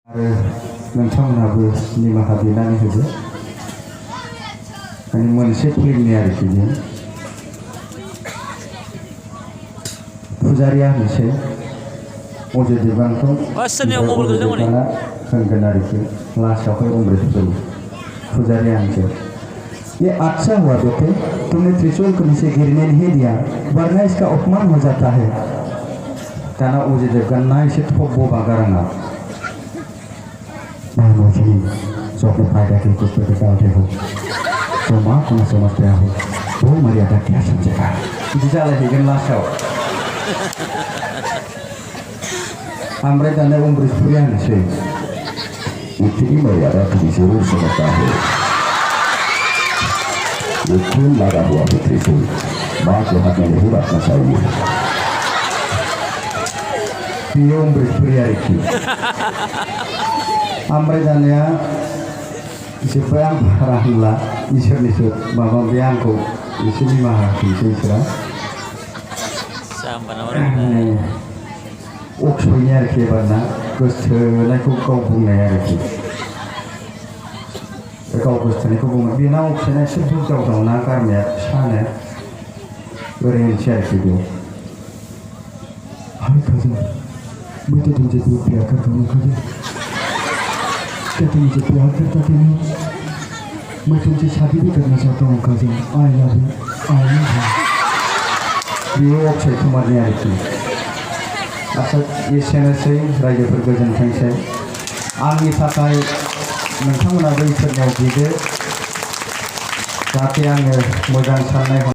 नोंथांमोनहाबो निमाहा बिनानै होदो माने मोनसे फिल्मनि आरोखि जों फुजारिया होनोसै अजय देवगानखौ होनगोन आरोखि लास्टआवहाय अमृत फुल फुजारिया होनसै। ये अच्छा हुआ बेटे, तुमने त्रिशूल को नीचे गिरने नहीं दिया, वरना इसका अपमान हो जाता है। दाना अजय देवगान ना इसे थोप बोबा गारंगा मुझे जो अपने फायदा के कुछ बताते हो तो माँ को समझते हो वो मर्यादा क्या समझेगा दिजाला हिगन लासाव हमरे दाने अमृत फुलिया होनोसै इतनी मर्यादा तुम्हें जरूर समझता है। ये खून लगा हुआ है त्रिशूल, माँ के हाथ में नहीं रखना चाहिए। ये अमृत फुलिया रखी आमफ्राय दानिया जोब्बाय आं बारा होनला इसोरनिसो माबा बे आंखौ एसे निमाहा होनोसै इसोरा अक्षयनि आरोखि एबारना गोसोथोनायखौ गाव बुंनाय आरोखि गाव गोसोथोनायखौ बुङो बेना अक्षयना एसे बुरजाव दंना गारमाया फिसानो ओरै होनसै आरोखि बेयाव हाय काजल मैं तो तुमसे बहुत प्यार करता हूँ काजल, क्या तुम मुझे प्यार करता कि नहीं? मैं तुमसे शादी भी करना चाहता हूँ Kajal, I love you I love you. ये अक्षय कुमारनि आरोखि आच्छा एसेनोसै रायजोफोर गोजोनथोंसै आंनि थाखाय नोंथांमोनाबो इसोरनियाव बिदो जाहाथे आङो मोजां साननाय